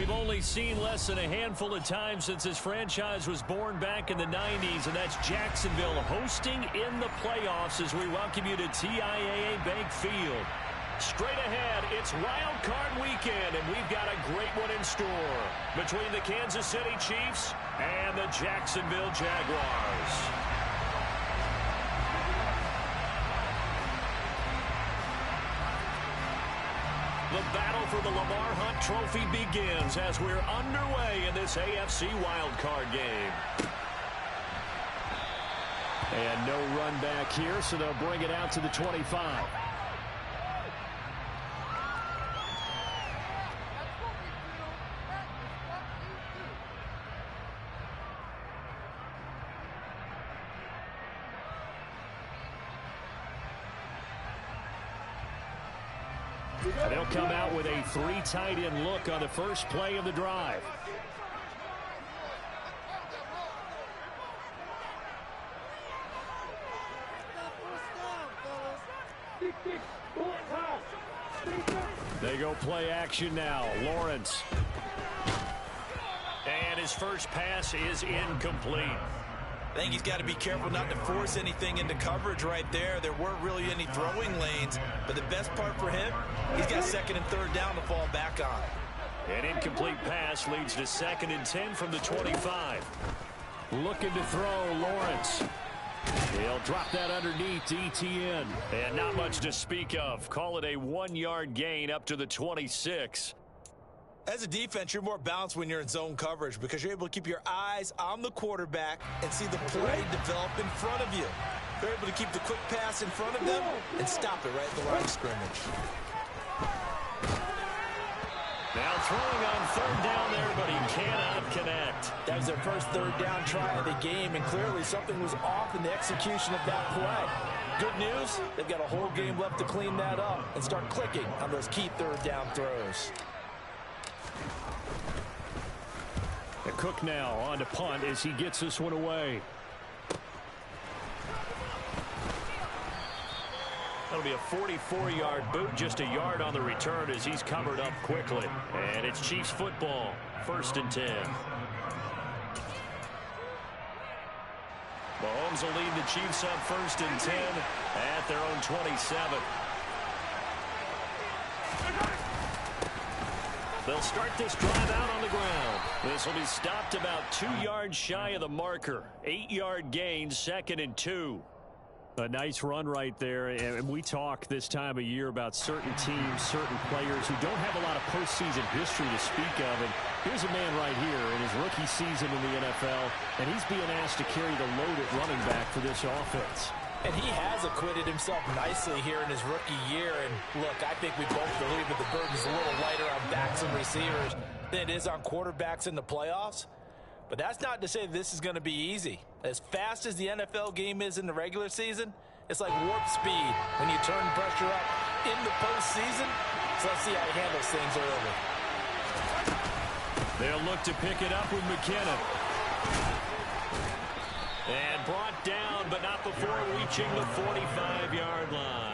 we've only seen less than a handful of times since this franchise was born back in the 90s, and that's Jacksonville hosting in the playoffs as we welcome you to TIAA Bank Field. Straight ahead, it's Wild Card Weekend, and we've got a great one in store between the Kansas City Chiefs and the Jacksonville Jaguars. The battle for the Lamar Hunt Trophy begins as we're underway in this AFC wildcard game. And no run back here, so they'll bring it out to the 25. They'll come out with a 3 tight end look on the first play of the drive. They go play action now. Lawrence. And his first pass is incomplete. I think he's got to be careful not to force anything into coverage right there. There weren't really any throwing lanes, but the best part for him, he's got 2nd and 3rd down to fall back on. An incomplete pass leads to 2nd and 10 from the 25. Looking to throw, Lawrence. He'll drop that underneath to ETN. And not much to speak of. Call it a 1-yard gain up to the 26. As a defense, you're more balanced when you're in zone coverage because you're able to keep your eyes on the quarterback and see the play develop in front of you. You're able to keep the quick pass in front of them and stop it right at the line of scrimmage. Now throwing on 3rd down there, but he cannot connect. That was their first 3rd down try of the game, and clearly something was off in the execution of that play. Good news, they've got a whole game left to clean that up and start clicking on those key 3rd down throws. Cook now on to punt as he gets this one away. That'll be a 44-yard boot, just a yard on the return as he's covered up quickly. And it's Chiefs football, 1st and 10. Mahomes will lead the Chiefs up 1st and 10 at their own 27. They'll start this drive out on the ground. This will be stopped about 2 yards shy of the marker. 8-yard gain, 2nd and 2. A nice run right there. And we talk this time of year about certain teams, certain players who don't have a lot of postseason history to speak of. And here's a man right here in his rookie season in the NFL, and he's being asked to carry the load at running back for this offense. And he has acquitted himself nicely here in his rookie year. And look, I think we both believe that the burden's a little lighter on backs and receivers than it is on quarterbacks in the playoffs. But that's not to say this is going to be easy. As fast as the NFL game is in the regular season, it's like warp speed when you turn pressure up in the postseason. So let's see how he handles things early. They'll look to pick it up with McKinnon. And brought down, but not before reaching the 45-yard line.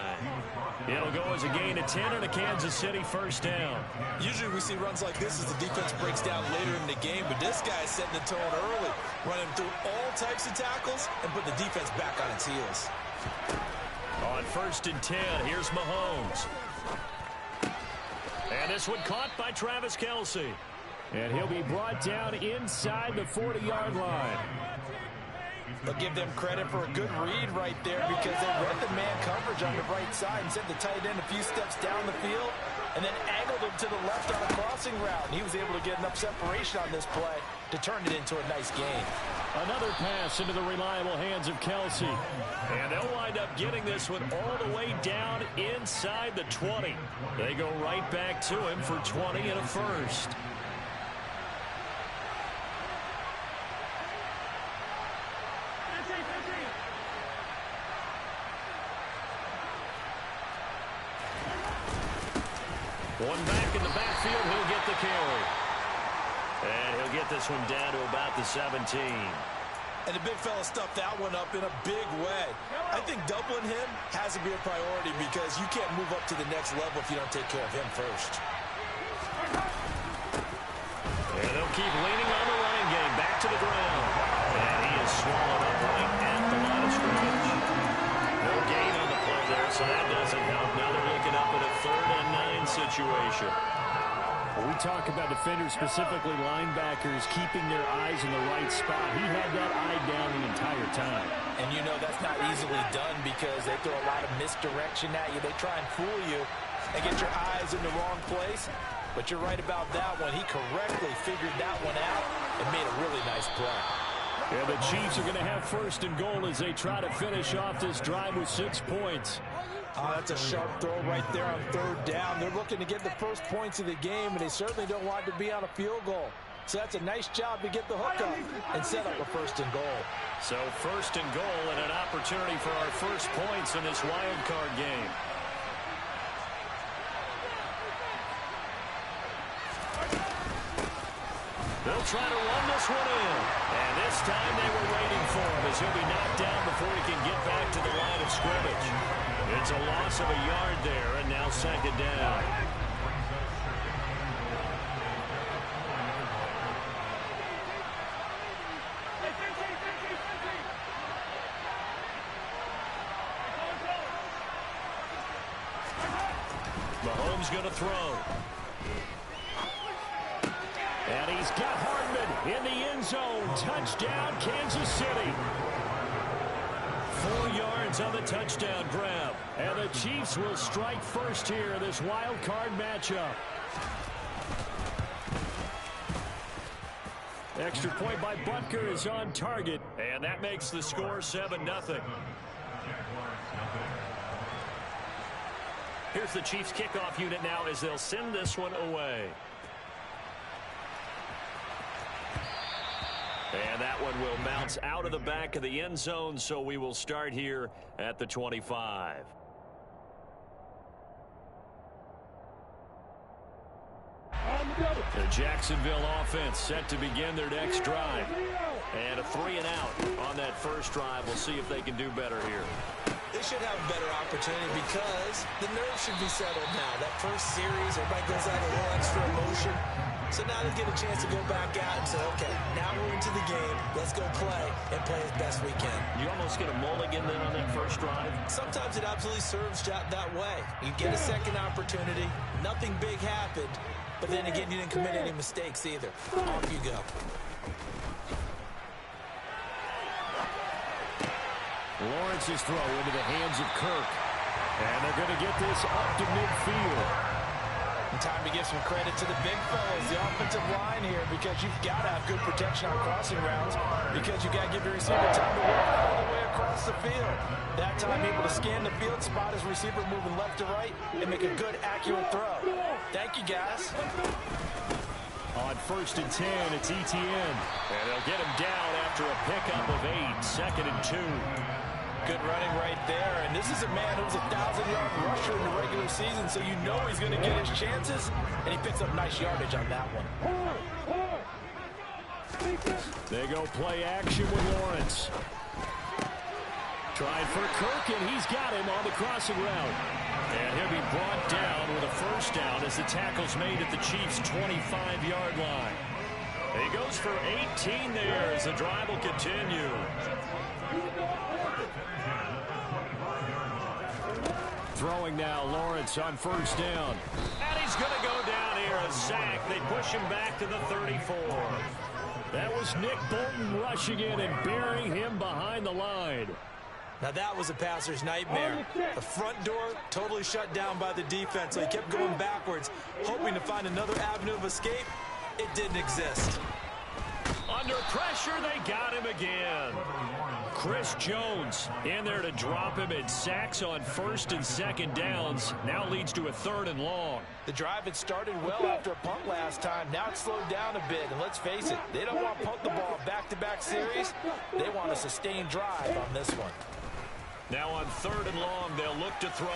It'll go as a gain of 10 and a Kansas City 1st down. Usually we see runs like this as the defense breaks down later in the game, but this guy is setting the tone early, running through all types of tackles and put the defense back on its heels. On 1st and 10, here's Mahomes. And this one caught by Travis Kelce. And he'll be brought down inside the 40-yard line. They'll give them credit for a good read right there because they read the man coverage on the right side and sent the tight end a few steps down the field and then angled him to the left on a crossing route. And he was able to get enough separation on this play to turn it into a nice gain. Another pass into the reliable hands of Kelce. And they'll wind up getting this one all the way down inside the 20. They go right back to him for 20 and a first. One back in the backfield, he'll get the carry. And he'll get this one down to about the 17. And the big fella stuffed that one up in a big way. I think doubling him has to be a priority because you can't move up to the next level if you don't take care of him first. they'll keep leaning on the running game. Back to the ground. And he is swallowed up right at the line of scrimmage. No gain on the play there, so that doesn't help. Now they're looking up at a 3rd and 9 situation. When we talk about defenders, specifically linebackers, keeping their eyes in the right spot, he had that eye down the entire time. And you know that's not easily done because they throw a lot of misdirection at you. They try and fool you and get your eyes in the wrong place. But you're right about that one. He correctly figured that one out and made a really nice play. Yeah, the Chiefs are going to have 1st and goal as they try to finish off this drive with 6 points. Oh, that's a sharp throw right there on 3rd down. They're looking to get the first points of the game, and they certainly don't want to be on a field goal. So that's a nice job to get the hook up and set up a 1st and goal. So 1st and goal and an opportunity for our first points in this wild card game. They'll try to run this one in. And this time they were waiting for him as he'll be knocked down before he can get back to the line of scrimmage. It's a loss of a yard there, and now 2nd down. Mahomes going to throw. And he's got Hardman in the end zone. Touchdown, Kansas City. 4 yards on the touchdown grab. And the Chiefs will strike first here in this wild card matchup. Extra point by Butker is on target. And that makes the score 7-0. Here's the Chiefs kickoff unit now as they'll send this one away. And that one will bounce out of the back of the end zone, so we will start here at the 25. The Jacksonville offense set to begin their next drive. And a 3 and out on that first drive. We'll see if they can do better here. They should have a better opportunity because the nerves should be settled now. That first series, everybody goes out a little extra emotion. So now they get a chance to go back out and say, okay, now we're into the game. Let's go play and play as best we can. You almost get a mulligan then on that first drive? Sometimes it absolutely serves that way. You get a second opportunity. Nothing big happened. But then again, you didn't commit any mistakes either. Off you go. Lawrence's throw into the hands of Kirk. And they're going to get this up to midfield. And time to give some credit to the big fellas, the offensive line here, because you've got to have good protection on crossing routes because you've got to give your receiver time to walk all the way across the field. That time able to scan the field, spot his receiver moving left to right, and make a good, accurate throw. Thank you, guys. On 1st and 10, it's ETN. And they'll get him down after a pickup of 8, 2nd and 2. Good running right there. And this is a man who was a 1,000-yard rusher in the regular season, so you know he's going to get his chances, and he picks up nice yardage on that one. They go play action with Lawrence. Trying for Kirk, and he's got him on the crossing route. And he'll be brought down with a first down as the tackle's made at the Chiefs' 25-yard line. He goes for 18 there as the drive will continue. Throwing now, Lawrence on first down. And he's going to go down here, a sack. They push him back to the 34. That was Nick Bolton rushing in and burying him behind the line. Now that was a passer's nightmare. The front door totally shut down by the defense, so he kept going backwards, hoping to find another avenue of escape. It didn't exist. Under pressure, they got him again. Chris Jones in there to drop him, and sacks on 1st and 2nd downs. Now leads to a 3rd and long. The drive had started well after a punt last time. Now it's slowed down a bit, and let's face it, they don't want to punt the ball back-to-back series. They want a sustained drive on this one. Now on 3rd and long, they'll look to throw.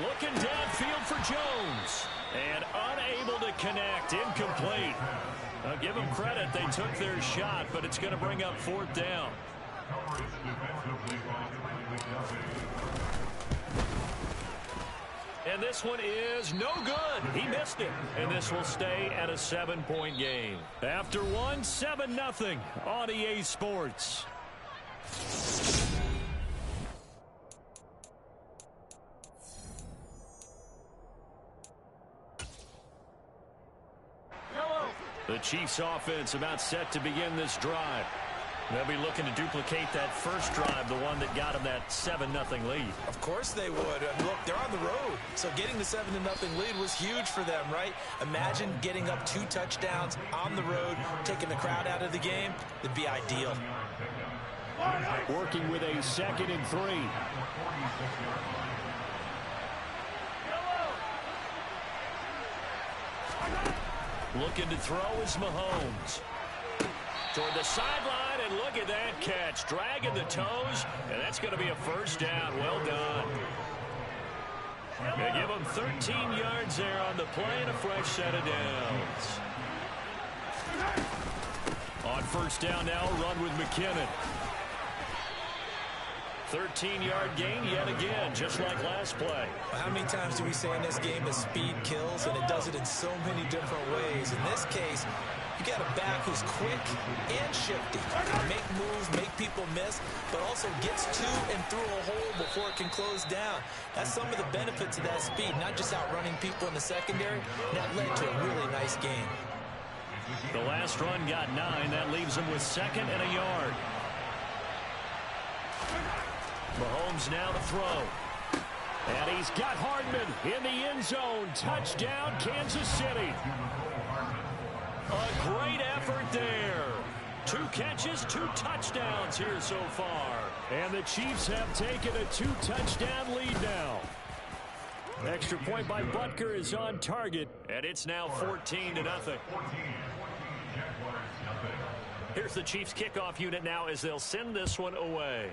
Looking downfield for Jones. And unable to connect. Incomplete. Give them credit. They took their shot, but it's going to bring up 4th down. And this one is no good. He missed it. And this will stay at a 7-point game. After one, 7-0 on EA Sports. The Chiefs offense about set to begin this drive. They'll be looking to duplicate that first drive, the one that got them that 7-0 lead. Of course they would. And look, they're on the road. So getting the 7-0 lead was huge for them, right? Imagine getting up 2 touchdowns on the road, taking the crowd out of the game. It'd be ideal. Working with a 2nd and 3. Looking to throw is Mahomes. Toward the sideline, and look at that catch. Dragging the toes, and that's going to be a first down. Well done. They give him 13 yards there on the play and a fresh set of downs. On first down now, run with McKinnon. 13-yard gain yet again, just like last play. Well, how many times do we say in this game that speed kills, and it does it in so many different ways? In this case, you got a back who's quick and shifty. Make moves, make people miss, but also gets to and through a hole before it can close down. That's some of the benefits of that speed, not just outrunning people in the secondary. That led to a really nice game. The last run got 9. That leaves him with 2nd and a yard. Mahomes now to throw. And he's got Hardman in the end zone. Touchdown, Kansas City. A great effort there. 2 catches, 2 touchdowns here so far. And the Chiefs have taken a 2-touchdown lead now. Extra point by Butker is on target. And it's now 14-0. Here's the Chiefs kickoff unit now as they'll send this one away.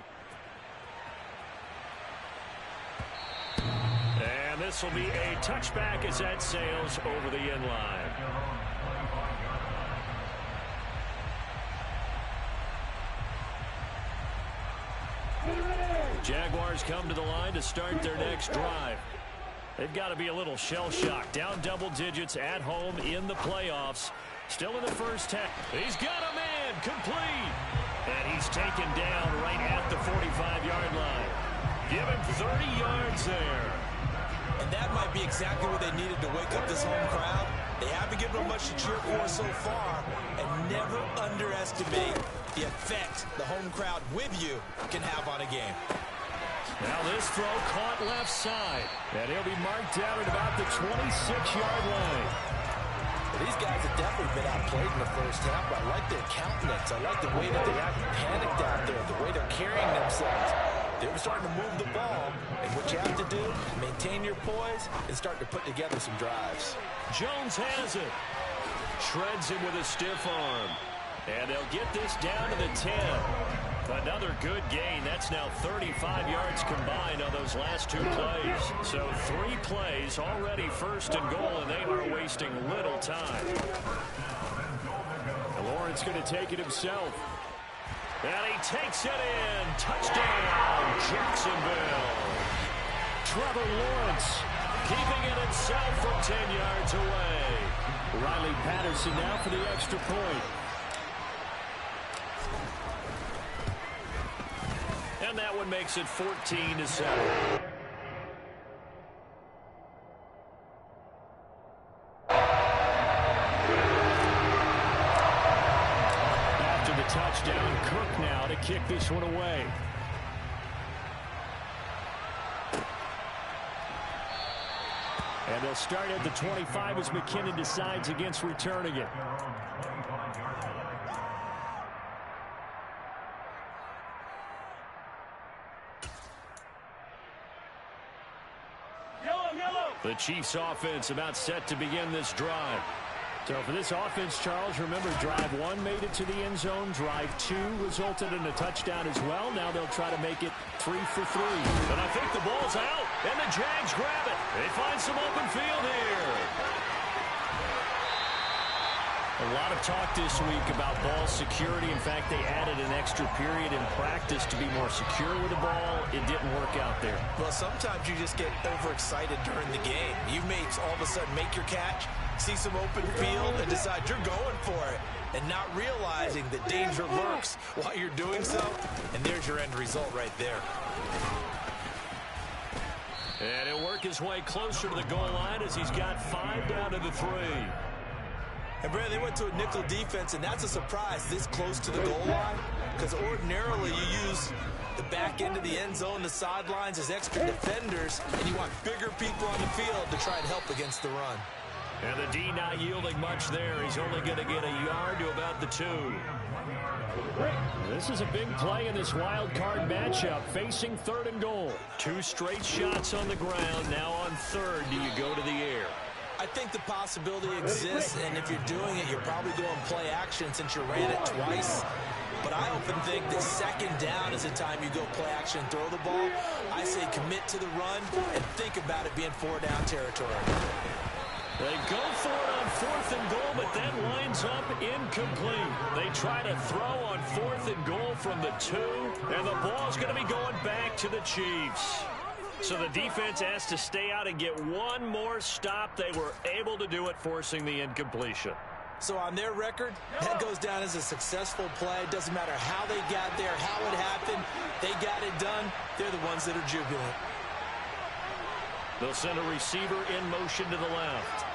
And this will be a touchback as that sails over the end line. Jaguars come to the line to start their next drive. They've got to be a little shell-shocked. Down double digits at home in the playoffs. Still in the first half. He's got a man complete. And he's taken down right at the 45-yard line. Give him 30 yards there. And that might be exactly what they needed to wake up this home crowd. They haven't given them much to cheer for so far. And never underestimate the effect the home crowd with you can have on a game. Now this throw caught left side. And he'll be marked down at about the 26-yard line. These guys have definitely been outplayed in the first half, but I like their countenance. I like the way that they haven't panicked out there, the way they're carrying themselves. They were starting to move the ball, and what you have to do, maintain your poise and start to put together some drives. Jones has it. Shreds him with a stiff arm. And they'll get this down to the 10. Another good gain. That's now 35 yards combined on those last 2 plays. So 3 plays already first and goal, and they are wasting little time. Lawrence going to take it himself. And he takes it in. Touchdown, Jacksonville. Trevor Lawrence keeping it himself from 10 yards away. Riley Patterson now for the extra point. And that one makes it 14-7. After the touchdown, Cook now to kick this one away. And they'll start at the 25 as McKinnon decides against returning it. The Chiefs offense about set to begin this drive. So for this offense, Charles, remember drive 1 made it to the end zone. Drive 2 resulted in a touchdown as well. Now they'll try to make it 3 for 3. And I think the ball's out, and the Jags grab it. They find some open field here. A lot of talk this week about ball security. In fact, they added an extra period in practice to be more secure with the ball. It didn't work out there. Well, sometimes you just get overexcited during the game. You may all of a sudden make your catch, see some open field, and decide you're going for it, and not realizing that danger lurks while you're doing so. And there's your end result right there. And he'll work his way closer to the goal line as he's got 5 down to the 3. And, Brad, they went to a nickel defense, and that's a surprise this close to the goal line, because ordinarily you use the back end of the end zone, the sidelines as extra defenders, and you want bigger people on the field to try and help against the run. And the D not yielding much there. He's only going to get a yard to about the 2. This is a big play in this wild card matchup, facing 3rd and goal. 2 straight shots on the ground. Now on 3rd, do you go to the air? I think the possibility exists, and if you're doing it, you're probably going play action since you ran it twice. But I often think that 2nd down is the time you go play action and throw the ball. I say commit to the run and think about it being 4-down territory. They go for it on 4th and goal, but that lines up incomplete. They try to throw on 4th and goal from the 2, and the ball's going to be going back to the Chiefs. So the defense has to stay out and get one more stop. They were able to do it, forcing the incompletion. So on their record, that goes down as a successful play. Doesn't matter how they got there, how it happened. They got it done. They're the ones that are jubilant. They'll send a receiver in motion to the left.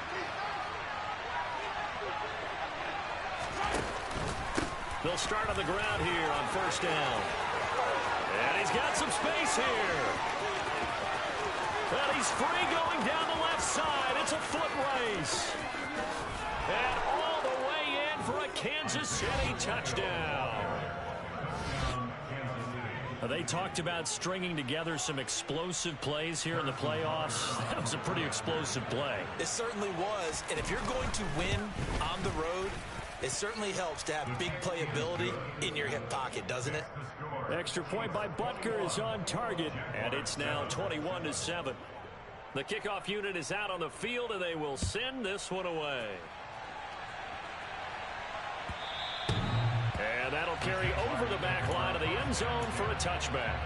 They'll start on the ground here on 1st down. And he's got some space here. And he's free going down the left side. It's a foot race. And all the way in for a Kansas City touchdown. They talked about stringing together some explosive plays here in the playoffs. That was a pretty explosive play. It certainly was. And if you're going to win on the road, it certainly helps to have big playability in your hip pocket, doesn't it? Extra point by Butker is on target, and it's now 21-7. The kickoff unit is out on the field, and they will send this one away. And that'll carry over the back line of the end zone for a touchback.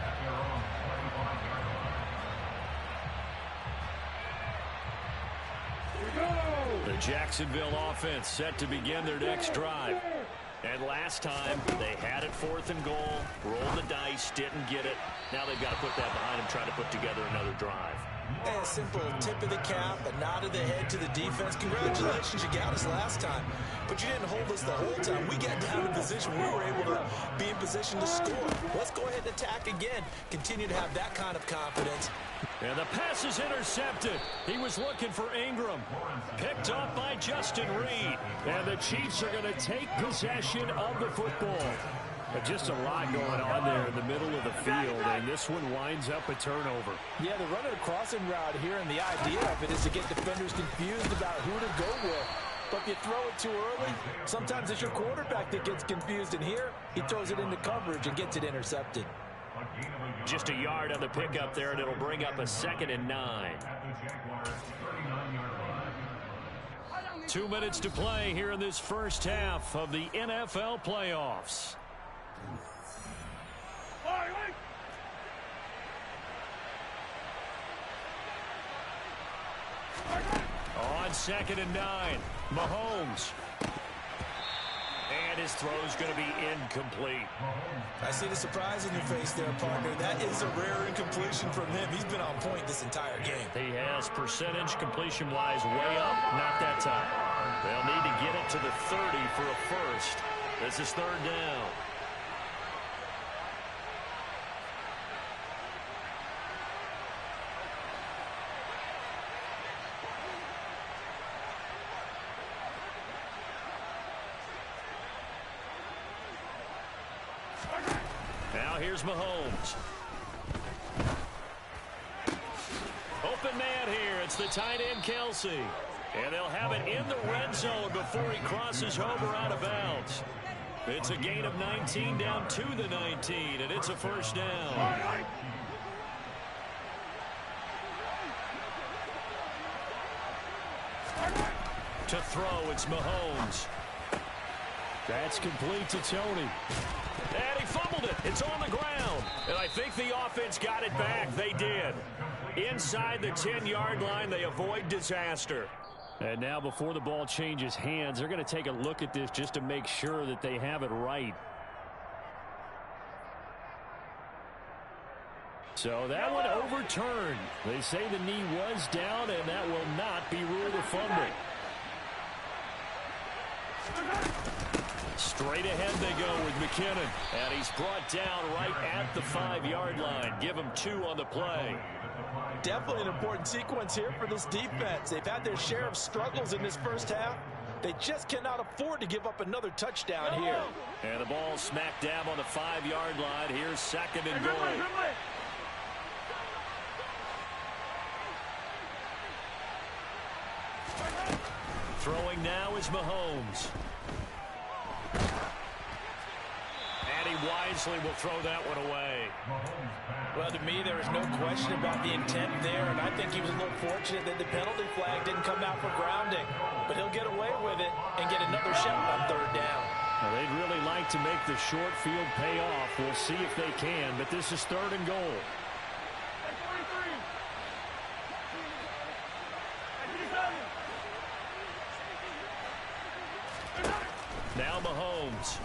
The Jacksonville offense set to begin their next drive. And last time, they had it 4th and goal, rolled the dice, didn't get it. Now they've got to put that behind them, try to put together another drive. A simple tip of the cap, a nod of the head to the defense. Congratulations, you got us last time. But you didn't hold us the whole time. We got down in position. We were able to be in position to score. Let's go ahead and attack again. Continue to have that kind of confidence. And the pass is intercepted. He was looking for Ingram. Picked up by Justin Reed. And the Chiefs are going to take possession of the football. But just a lot going on there in the middle of the field, and this one winds up a turnover. Yeah, they're running a crossing route here, and the idea of it is to get defenders confused about who to go with. But if you throw it too early, sometimes it's your quarterback that gets confused, and here he throws it into coverage and gets it intercepted. Just a yard on the pickup there, and it'll bring up a 2nd and 9. 2 minutes to play here in this first half of the NFL playoffs. On 2nd and 9, Mahomes. And his throw's going to be incomplete. I see the surprise in your face there, partner. That is a rare incompletion from him. He's been on point this entire game. He has percentage completion-wise way up, not that time. They'll need to get it to the 30 for a first. This is 3rd down. Now here's Mahomes. Open man here. It's the tight end, Kelsey. And they'll have it in the red zone before he crosses over out of bounds. It's a gain of 19 down to the 19, and it's a 1st down. To throw, it's Mahomes. That's complete to Tony. And he fumbled it. It's on the ground. And I think the offense got it back. They did. Inside the 10-yard line, they avoid disaster. And now before the ball changes hands, they're going to take a look at this just to make sure that they have it right. So that one overturned. They say the knee was down, and that will not be ruled a fumble. Straight ahead they go with McKinnon. And he's brought down right at the 5-yard line. Give him 2 on the play. Definitely an important sequence here for this defense. They've had their share of struggles in this first half. They just cannot afford to give up another touchdown here. And the ball smack dab on the 5-yard line. Here's 2nd and goal. Throwing now is Mahomes. And he wisely will throw that one away. Well, to me, there is no question about the intent there, and I think he was a little fortunate that the penalty flag didn't come out for grounding. But he'll get away with it and get another shot on 3rd down. Now, they'd really like to make the short field pay off. We'll see if they can, but this is 3rd and goal. Now Mahomes.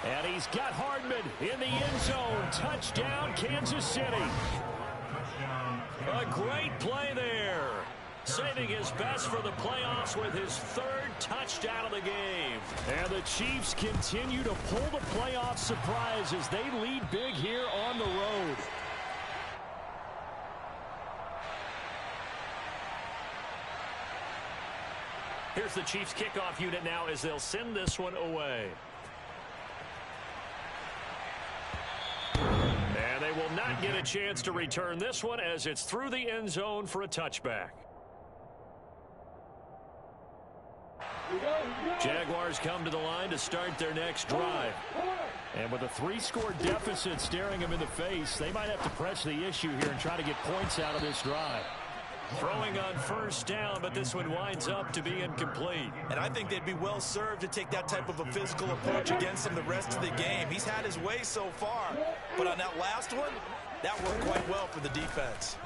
And he's got Hardman in the end zone. Touchdown, Kansas City. A great play there. Saving his best for the playoffs with his 3rd touchdown of the game. And the Chiefs continue to pull the playoff surprise as they lead big here on the road. Here's the Chiefs kickoff unit now as they'll send this one away. And they will not get a chance to return this one as it's through the end zone for a touchback. Jaguars come to the line to start their next drive. And with a 3-score deficit staring them in the face, they might have to press the issue here and try to get points out of this drive. Throwing on 1st down, but this one winds up to be incomplete. And I think they'd be well served to take that type of a physical approach against him the rest of the game. He's had his way so far, but on that last one, that worked quite well for the defense.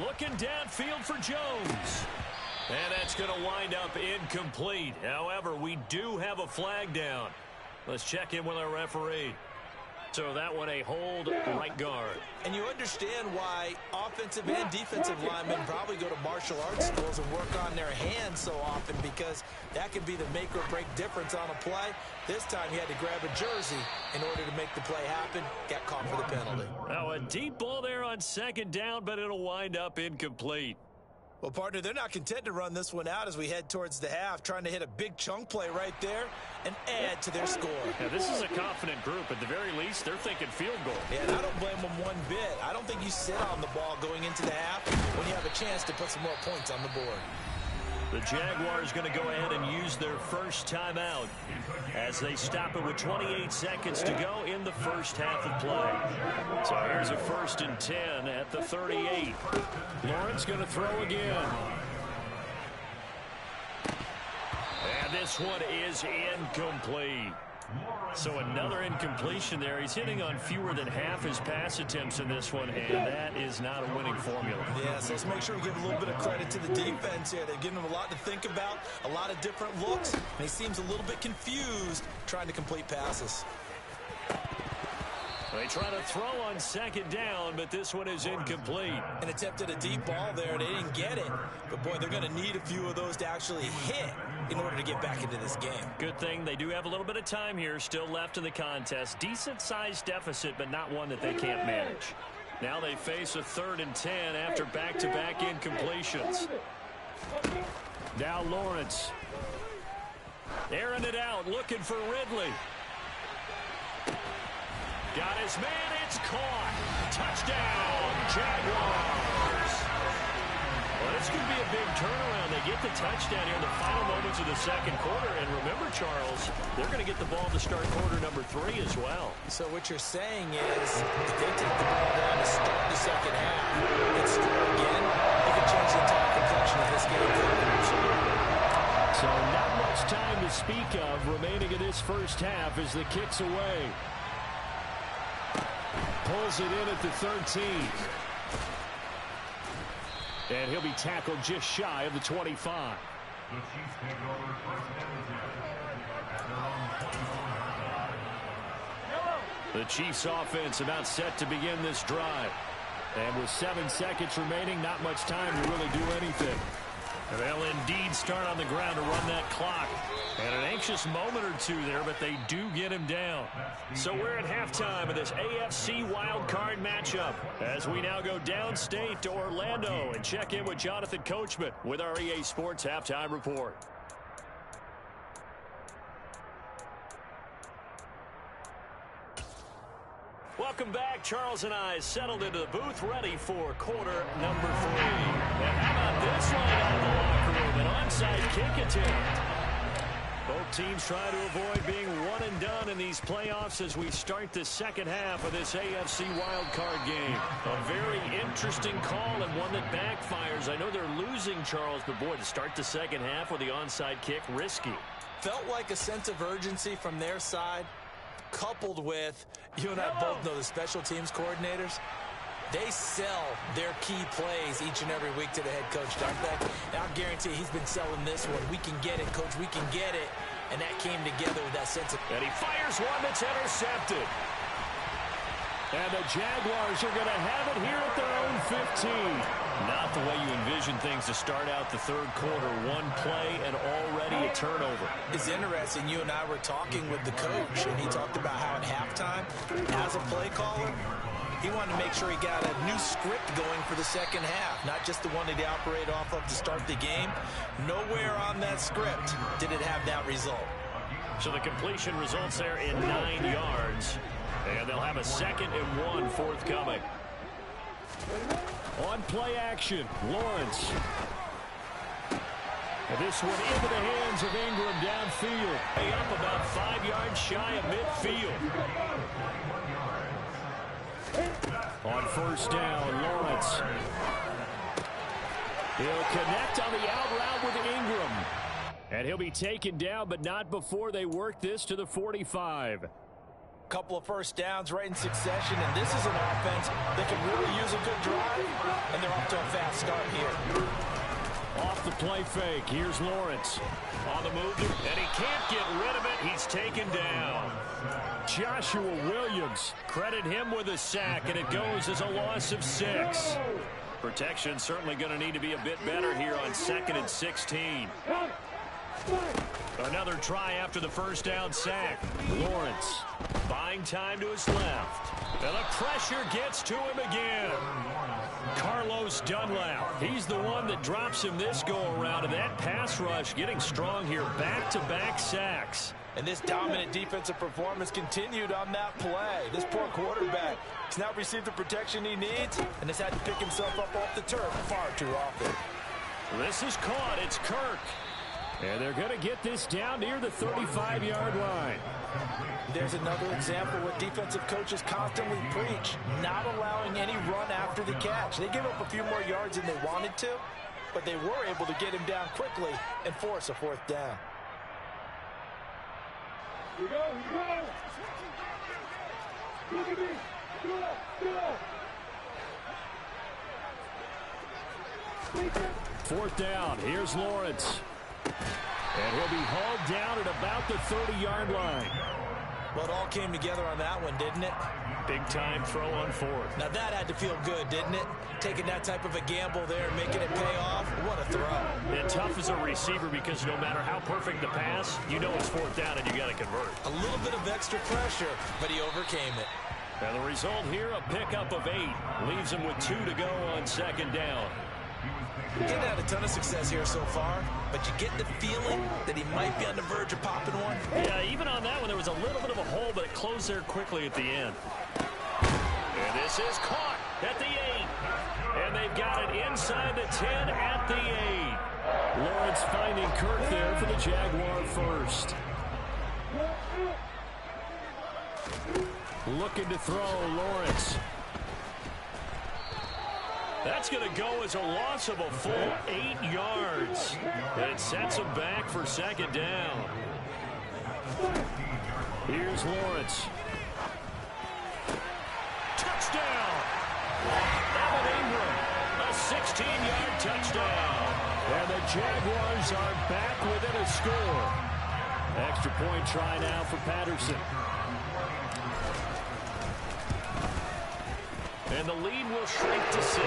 Looking downfield for Jones. And that's going to wind up incomplete. However, we do have a flag down. Let's check in with our referee. So that one a hold right guard. And you understand why offensive and defensive linemen probably go to martial arts schools and work on their hands so often, because that can be the make or break difference on a play. This time he had to grab a jersey in order to make the play happen. Got caught for the penalty. Now a deep ball there on 2nd down, but it'll wind up incomplete. Well, partner, they're not content to run this one out as we head towards the half, trying to hit a big chunk play right there and add to their score. Now, this is a confident group. At the very least, they're thinking field goal. Yeah, and I don't blame them one bit. I don't think you sit on the ball going into the half when you have a chance to put some more points on the board. The Jaguars going to go ahead and use their first timeout as they stop it with 28 seconds to go in the first half of play. So here's a 1st and 10 at the 38. Lawrence going to throw again. And this one is incomplete. So another incompletion there. He's hitting on fewer than half his pass attempts in this one, and that is not a winning formula. Yeah, so let's make sure we give a little bit of credit to the defense here. They've given him a lot to think about, a lot of different looks, and he seems a little bit confused trying to complete passes. They try to throw on 2nd down, but this one is incomplete. And attempted a deep ball there. They didn't get it. But, boy, they're going to need a few of those to actually hit in order to get back into this game. Good thing they do have a little bit of time here still left in the contest. Decent-sized deficit, but not one that they can't manage. Now they face a 3rd and 10 after back-to-back incompletions. Now Lawrence. Airing it out, looking for Ridley. Got his man, it's caught. Touchdown, Jaguars. Well, this could be a big turnaround. They get the touchdown here in the final moments of the 2nd quarter. And remember, Charles, they're going to get the ball to start quarter number 3 as well. So what you're saying is, if they take the ball down to start the 2nd half and score again, they can change the entire complexion of this game. So not much speak of remaining in this first half as the kick's away. Pulls it in at the 13. And he'll be tackled just shy of the 25. The Chiefs offense about set to begin this drive. And with 7 seconds remaining, not much time to really do anything. And they'll indeed start on the ground to run that clock. And an anxious moment or two there, but they do get him down. So we're at halftime of this AFC Wildcard matchup as we now go downstate to Orlando and check in with Jonathan Coachman with our EA Sports Halftime Report. Welcome back. Charles and I settled into the booth ready for quarter number 3. And how about this line out of the locker room? An onside kick attempt. Both teams try to avoid being one and done in these playoffs as we start the second half of this AFC wildcard game. A very interesting call and one that backfires. I know they're losing, Charles, but boy, to start the second half with the onside kick, risky. Felt like a sense of urgency from their side, coupled with, you and I both know the special teams coordinators, they sell their key plays each and every week to the head coach, don't they? And I'll guarantee he's been selling this one. We can get it, coach, we can get it. And that came together with that sense of... And he fires one that's intercepted. And the Jaguars are going to have it here at their own 15. Not the way you envision things to start out the third quarter. One play and already a turnover. It's interesting. You and I were talking with the coach, and he talked about how at halftime, as a play caller, he wanted to make sure he got a new script going for the second half, not just the one that he operated off of to start the game. Nowhere on that script did it have that result. So the completion results there in 9 yards. And they'll have a 2nd and 1 forthcoming. On play action, Lawrence. And this one into the hands of Ingram downfield. Way up about 5 yards shy of midfield. On first down, Lawrence. He'll connect on the out route with Ingram. And he'll be taken down, but not before they work this to the 45. Couple of first downs right in succession, and this is an offense that can really use a good drive, and they're off to a fast start here. Off the play fake, here's Lawrence. On the move, and he can't get rid of it. He's taken down. Joshua Williams, credit him with a sack, and it goes as a loss of 6. Protection certainly going to need to be a bit better here on 2nd and 16. Another try after the first down sack. Lawrence buying time to his left. And the pressure gets to him again. Carlos Dunlap. He's the one that drops him this go-around. And that pass rush getting strong here. Back-to-back sacks. And this dominant defensive performance continued on that play. This poor quarterback has now received the protection he needs and has had to pick himself up off the turf far too often. This is caught. It's Kirk. And they're going to get this down near the 35-yard line. There's another example what defensive coaches constantly preach, not allowing any run after the catch. They gave up a few more yards than they wanted to, but they were able to get him down quickly and force a 4th down. Here we go, here we go. Look at me. Go. 4th down. Here's Lawrence. And he'll be hauled down at about the 30-yard line. Well, it all came together on that one, didn't it? Big-time throw on 4th. Now, that had to feel good, didn't it? Taking that type of a gamble there, making it pay off. What a throw. And tough as a receiver because no matter how perfect the pass, you know it's 4th down and you got to convert. A little bit of extra pressure, but he overcame it. And the result here, a pickup of 8. Leaves him with 2 to go on 2nd down. He's had a ton of success here so far, but you get the feeling that he might be on the verge of popping one. Yeah, even on that one, there was a little bit of a hole, but it closed there quickly at the end. And this is caught at the 8. And they've got it inside the 10 at the 8. Lawrence finding Kirk there for the Jaguar first. Looking to throw, Lawrence. That's going to go as a loss of a full 8 yards. It sets him back for second down. Here's Lawrence. Touchdown! Evan Ingram, a 16-yard touchdown. And the Jaguars are back within a score. Extra point try now for Patterson. And the lead will shrink to 6.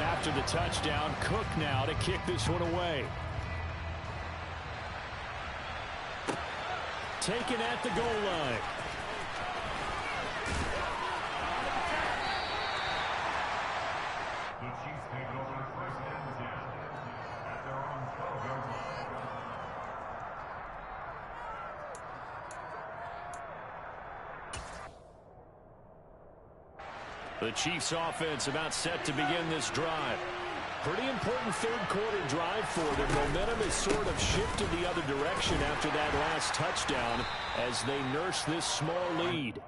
After the touchdown, Cook now to kick this one away. Taken at the goal line. The Chiefs take over first and 10 at their own 12-yard line. The Chiefs offense about set to begin this drive. Pretty important third quarter drive for them. Momentum is sort of shifted the other direction after that last touchdown as they nurse this small lead.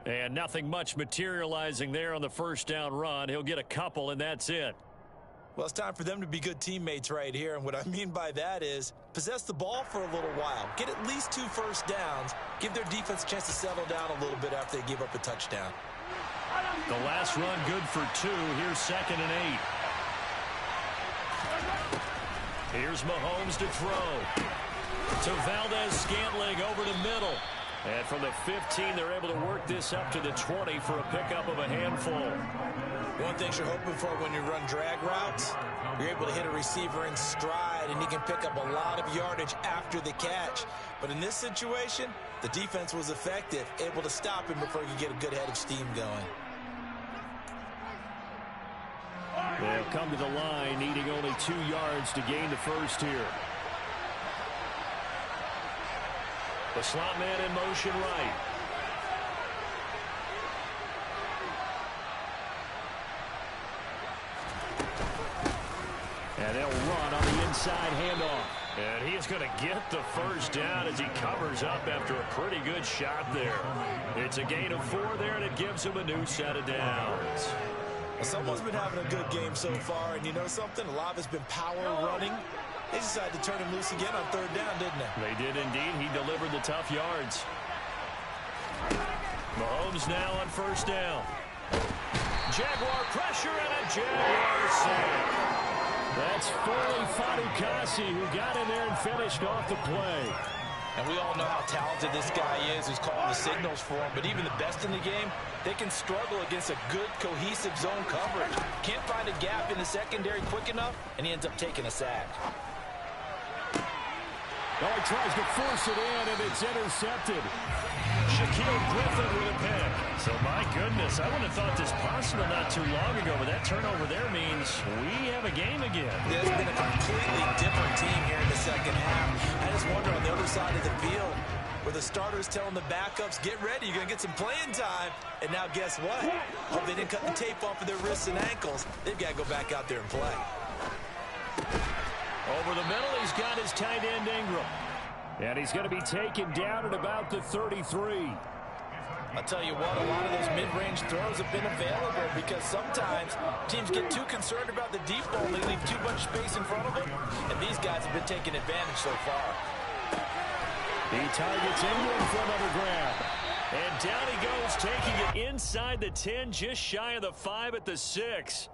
And nothing much materializing there on the first down run. He'll get a couple, and that's it. Well, it's time for them to be good teammates right here. And what I mean by that is possess the ball for a little while. Get at least 2 first downs. Give their defense a chance to settle down a little bit after they give up a touchdown. The last run good for 2. Here's 2nd and 8. Here's Mahomes to throw. To Valdez-Scantling over the middle. And from the 15, they're able to work this up to the 20 for a pickup of a handful. One thing you're hoping for when you run drag routes, you're able to hit a receiver in stride, and he can pick up a lot of yardage after the catch. But in this situation, the defense was effective, able to stop him before he could get a good head of steam going. They'll come to the line, needing only 2 yards to gain the first here. The slot man in motion right. And they'll run on the inside handoff. And he's going to get the first down as he covers up after a pretty good shot there. It's a gain of 4 there, and it gives him a new set of downs. Well, someone's been having a good game so far, and you know something? A lot of it's been power running. They decided to turn him loose again on 3rd down, didn't they? They did indeed. He delivered the tough yards. Mahomes now on 1st down. Jaguar pressure and a Jaguar sack. That's Foley Fatukasi who got in there and finished off the play. And we all know how talented this guy is who's calling the signals for him. But even the best in the game, they can struggle against a good, cohesive zone coverage. Can't find a gap in the secondary quick enough, and he ends up taking a sack. Oh, he tries to force it in, and it's intercepted. Shaquille Griffin with a pick. So, my goodness, I wouldn't have thought this possible not too long ago, but that turnover there means we have a game again. It's been a completely different team here in the second half. I just wonder on the other side of the field, where the starters telling the backups, get ready, you're going to get some playing time. And now guess what? Hope they didn't cut the tape off of their wrists and ankles. They've got to go back out there and play. Over the middle, he's got his tight end Ingram. And he's going to be taken down at about the 33. I'll tell you what, a lot of those mid-range throws have been available because sometimes teams get too concerned about the deep ball and they leave too much space in front of them. And these guys have been taking advantage so far. He targets Ingram for another grab. And down he goes, taking it inside the 10, just shy of the 5 at the 6.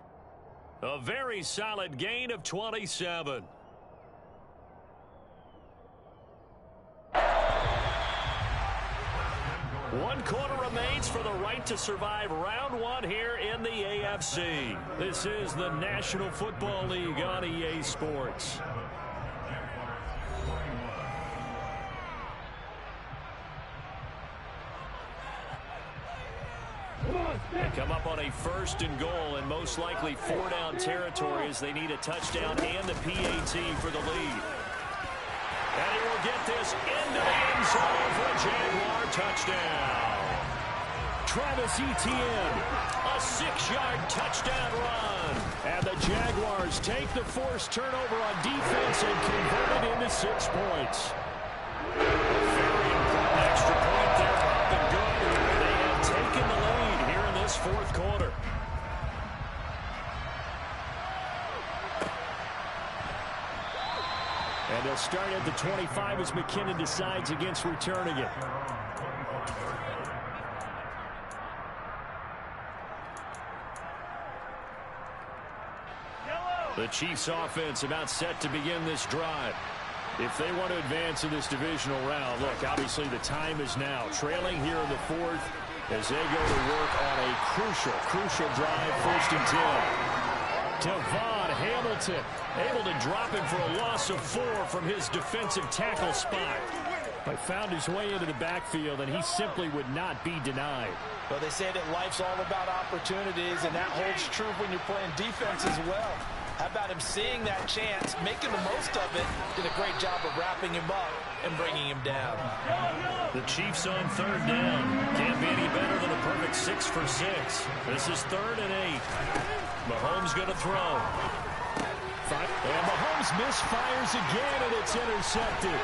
A very solid gain of 27. One quarter remains for the right to survive round 1 here in the AFC. This is the National Football League on EA Sports. They come up on a 1st and goal and most likely 4-down territory as they need a touchdown and the PAT for the lead. And he will get this into the end zone for a Jaguar touchdown. Travis Etienne. A 6-yard touchdown run. And the Jaguars take the forced turnover on defense and convert it into 6 points. Very important extra point there, up and good. They have taken the lead here in this 4th quarter. And they'll start at the 25 as McKinnon decides against returning it. The Chiefs offense about set to begin this drive. If they want to advance in this divisional round, look, obviously the time is now. Trailing here in the 4th as they go to work on a crucial drive, 1st and 10. Devon Hamilton able to drop him for a loss of 4 from his defensive tackle spot. But found his way into the backfield, and he simply would not be denied. Well, they say that life's all about opportunities, and that holds true when you're playing defense as well. How about him seeing that chance, making the most of it, did a great job of wrapping him up and bringing him down. The Chiefs on 3rd down. Can't be any better than a perfect 6 for 6. This is 3rd and 8. Mahomes going to throw. And Mahomes misfires again, and it's intercepted.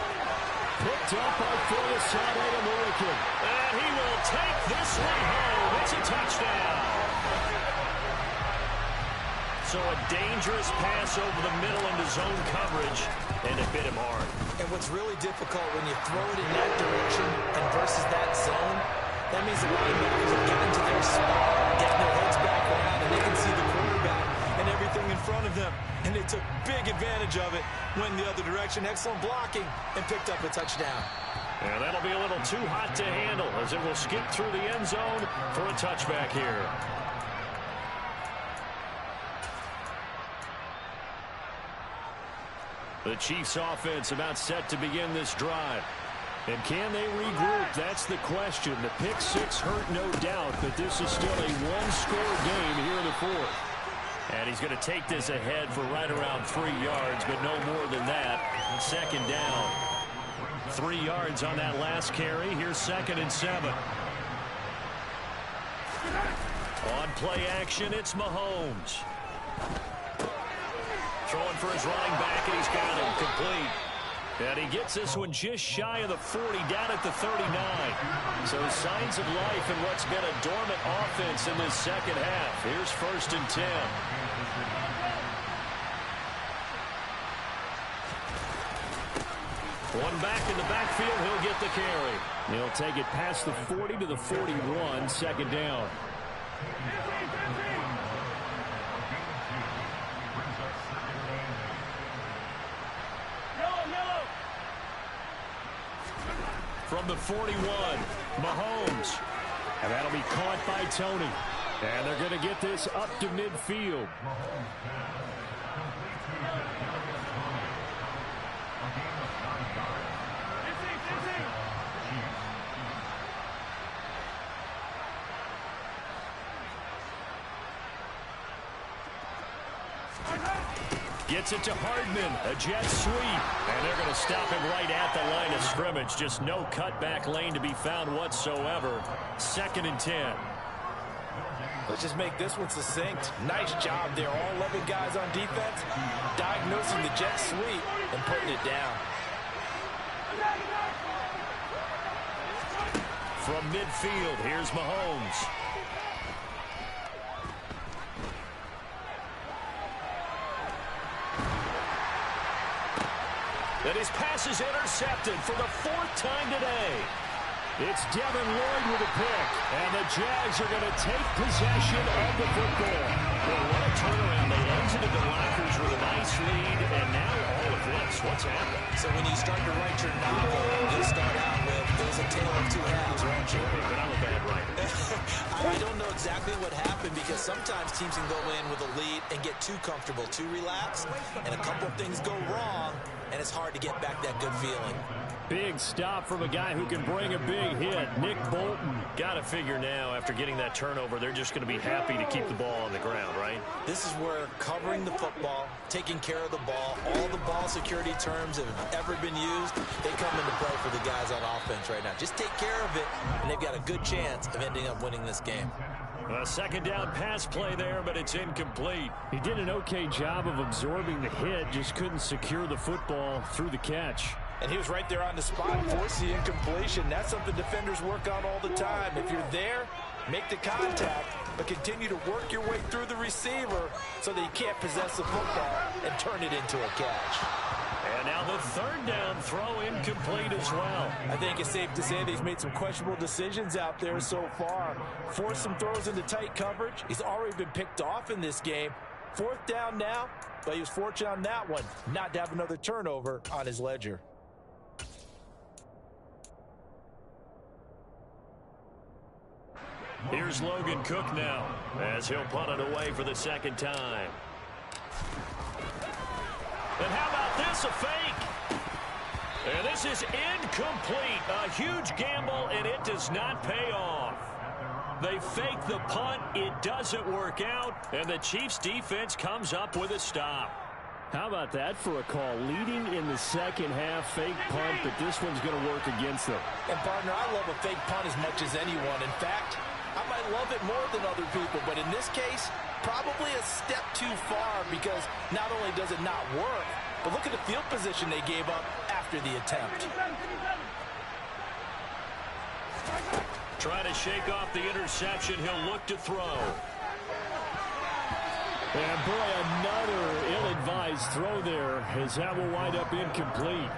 Picked up by Philisade American. And he will take this one home. It's a touchdown. So a dangerous pass over the middle into zone coverage, and it bit him hard. And what's really difficult when you throw it in that direction and versus that zone, that means the linebackers are getting to their spot, getting their heads back around, and they can see the quarterback and everything in front of them. And they took big advantage of it, went the other direction, excellent blocking, and picked up a touchdown. And that'll be a little too hot to handle as it will skip through the end zone for a touchback here. The Chiefs offense about set to begin this drive. And can they regroup? That's the question. The pick 6 hurt, no doubt, but this is still a 1-score game here in the 4th. And he's going to take this ahead for right around 3 yards, but no more than that. 2nd down. 3 yards on that last carry. Here's 2nd and 7. On play action, it's Mahomes. Throwing for his running back, and he's got him complete. And he gets this one just shy of the 40, down at the 39. So signs of life in what's been a dormant offense in this 2nd half. Here's 1st and 10. One back in the backfield, he'll get the carry. He'll take it past the 40 to the 41, 2nd down. From the 41, Mahomes. And that'll be caught by Tony. And they're going to get this up to midfield. Gets it to Hardman, a jet sweep, and they're going to stop him right at the line of scrimmage. Just no cutback lane to be found whatsoever. 2nd and 10. Let's just make this one succinct. Nice job there. All 11 guys on defense diagnosing the jet sweep and putting it down. From midfield, here's Mahomes. And his pass is intercepted for the 4th time today. It's Devin Lloyd with a pick, and the Jags are going to take possession of the football. Well, what a turnaround. They exited the lockers with a nice lead, and now all of this. What's happened? So when you start to write your novel, you'll start out with, there's a tale of 2 halves, won't you? But I'm a bad writer. I don't know exactly what happened because sometimes teams can go in with a lead and get too comfortable, too relaxed, and a couple of things go wrong, and it's hard to get back that good feeling. Big stop from a guy who can bring a big hit, Nick Bolton. Got to figure now, after getting that turnover, they're just going to be happy to keep the ball on the ground, right? This is where covering the football, taking care of the ball, all the ball security terms that have ever been used, they come into play for the guys on offense right now. Just take care of it, and they've got a good chance of ending up winning this game. A second down pass play there, but it's incomplete. He did an okay job of absorbing the hit, just couldn't secure the football through the catch. And he was right there on the spot, force the incompletion. That's something defenders work on all the time. If you're there, make the contact, but continue to work your way through the receiver so that you can't possess the football and turn it into a catch. And now the third down throw incomplete as well. I think it's safe to say that he's made some questionable decisions out there so far. Forced some throws into tight coverage. He's already been picked off in this game. Fourth down now, but he was fortunate on that one not to have another turnover on his ledger. Here's Logan Cook now, as he'll punt it away for the second time. And how about this, a fake? And this is incomplete. A huge gamble, and it does not pay off. They fake the punt. It doesn't work out, and the Chiefs' defense comes up with a stop. How about that for a call? Leading in the second half, fake punt, but this one's going to work against them. And, partner, I love a fake punt as much as anyone. In fact, I might love it more than other people, but in this case, probably a step too far because not only does it not work, but look at the field position they gave up after the attempt. Try to shake off the interception. He'll look to throw. And boy, another ill-advised throw there as that will wind up incomplete.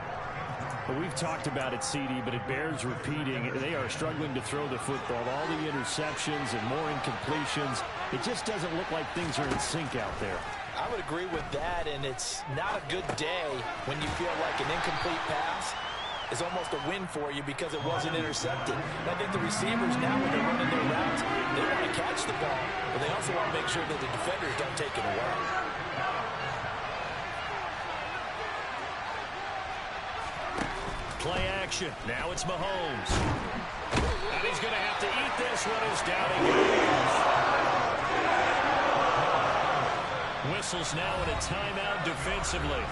But we've talked about it, CD, but it bears repeating. They are struggling to throw the football. All the interceptions and more incompletions. It just doesn't look like things are in sync out there. I would agree with that, and it's not a good day when you feel like an incomplete pass is almost a win for you because it wasn't intercepted. And I think the receivers now, when they're running their routes, they want to catch the ball, but they also want to make sure that the defenders don't take it away. Play action. Now it's Mahomes. And he's going to have to eat this one as down he goes. Whistles now in a timeout defensively.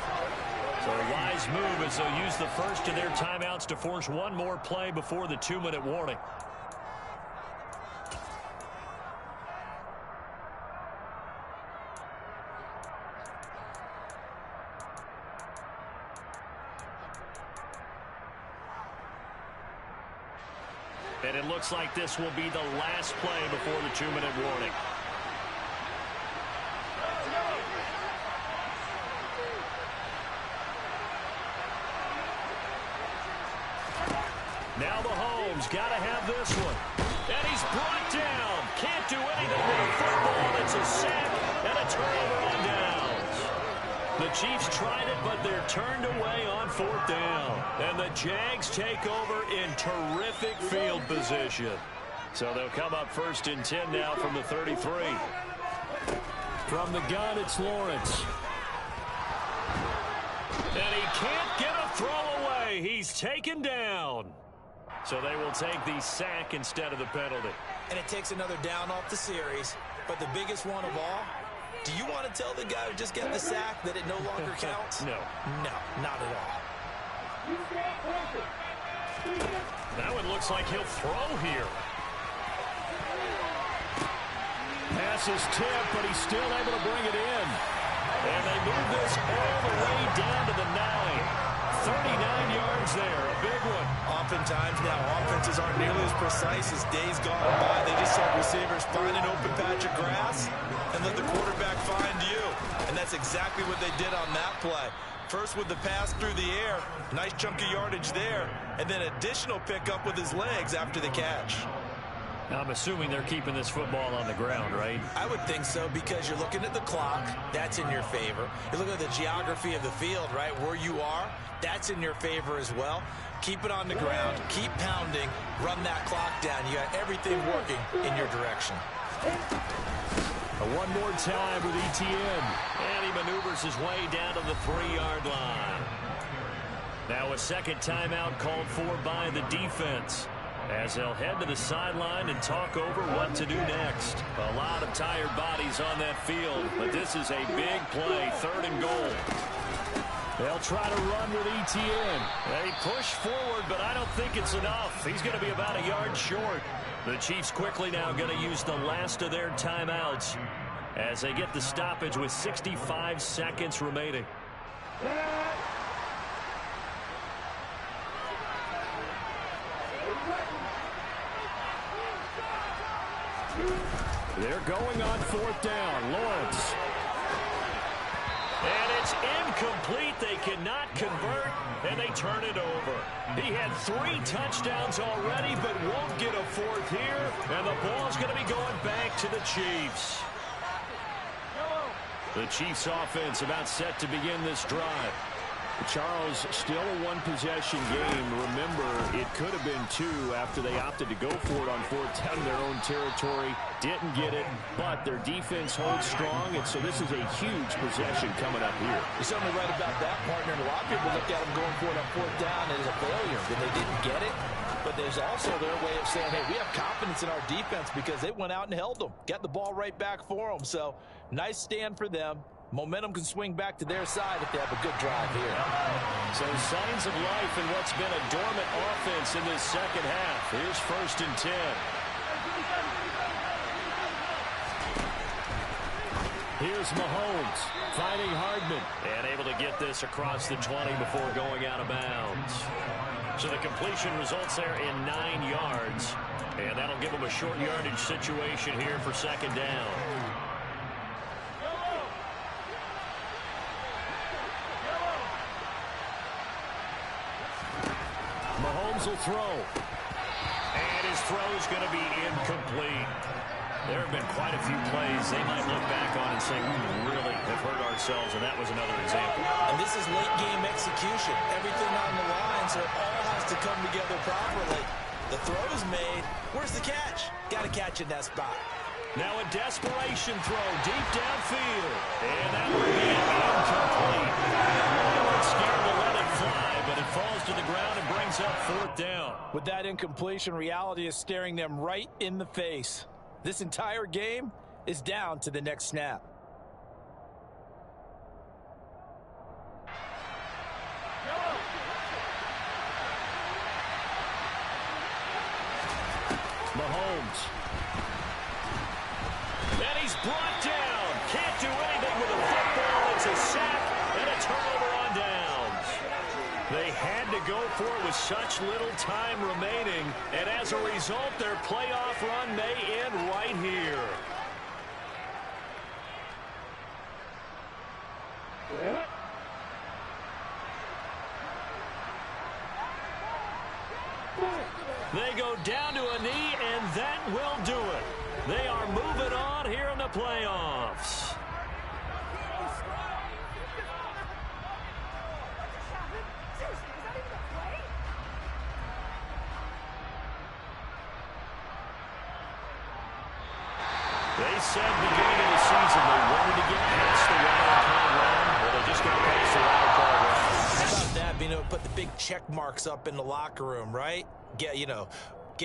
So a wise move as they'll use the first of their timeouts to force one more play before the 2-minute warning. And it looks like this will be the last play before the 2-minute warning. Now Mahomes got to have this one. And he's brought down. Can't do anything with a football. It's a sack and a turnover on downs. The Chiefs tried it, but they're turned away on fourth down. And the Jags take over in terrific field position. So they'll come up 1st and 10 now from the 33. From the gun, it's Lawrence. And he can't get a throw away. He's taken down. So they will take the sack instead of the penalty. And it takes another down off the series. But the biggest one of all, do you want to tell the guy who just got the sack that it no longer counts? No. No, not at all. That one looks like he'll throw here. Pass is tipped, but he's still able to bring it in. And they move this all the way down to the 9. 39 yards there, a big one. Oftentimes now, offenses aren't nearly as precise as days gone by. They just have receivers find an open patch of grass and let the quarterback find you. And that's exactly what they did on that play. First with the pass through the air, nice chunk of yardage there, and then additional pickup with his legs after the catch. I'm assuming they're keeping this football on the ground, right? I would think so because you're looking at the clock. That's in your favor. You're looking at the geography of the field, right? Where you are, that's in your favor as well. Keep it on the ground. Keep pounding. Run that clock down. You got everything working in your direction. One more time with ETN. And he maneuvers his way down to the 3-yard line. Now a second timeout called for by the defense, as they'll head to the sideline and talk over what to do next. A lot of tired bodies on that field, but this is a big play, 3rd and goal. They'll try to run with ETN. They push forward, but I don't think it's enough. He's going to be about a yard short. The Chiefs quickly now going to use the last of their timeouts as they get the stoppage with 65 seconds remaining. They're going on 4th down. Lawrence. And it's incomplete. They cannot convert, and they turn it over. He had 3 touchdowns already, but won't get a 4th here, and the ball's going to be going back to the Chiefs. The Chiefs offense about set to begin this drive. Charles, still a one-possession game. Remember, it could have been 2 after they opted to go for it on 4th down in their own territory. Didn't get it, but their defense holds strong, and so this is a huge possession coming up here. You're certainly right about that, partner. And a lot of people look at them going for it on 4th down as a failure, that they didn't get it. But there's also their way of saying, hey, we have confidence in our defense because they went out and held them. Got the ball right back for them. So, nice stand for them. Momentum can swing back to their side if they have a good drive here. So signs of life in what's been a dormant offense in this second half. Here's 1st and 10. Here's Mahomes finding Hardman. And able to get this across the 20 before going out of bounds. So the completion results there in 9 yards. And that'll give them a short yardage situation here for 2nd down. Mahomes will throw. And his throw is going to be incomplete. There have been quite a few plays they might look back on and say, we really have hurt ourselves, and that was another example. And this is late-game execution. Everything on the line, so it all has to come together properly. The throw is made. Where's the catch? Got to catch in that spot. Now a desperation throw deep downfield. And that will be incomplete. They weren't scared to let it fly, but it falls to the ground and brings up 4th down. With that incompletion, reality is staring them right in the face. This entire game is down to the next snap. Mahomes. And he's brought down. Can't do anything with the football. It's a sack and a turnover on downs. They had to go for it with such little time remaining, and as a result, their playoff run may end right here. They go down to a knee, and that will do it. They are moving on here in the playoffs. They said beginning of the season they wanted to get past the wild card round. Well, they just got past the wild card round. How about that? Being able to put the big check marks up in the locker room, right? Get,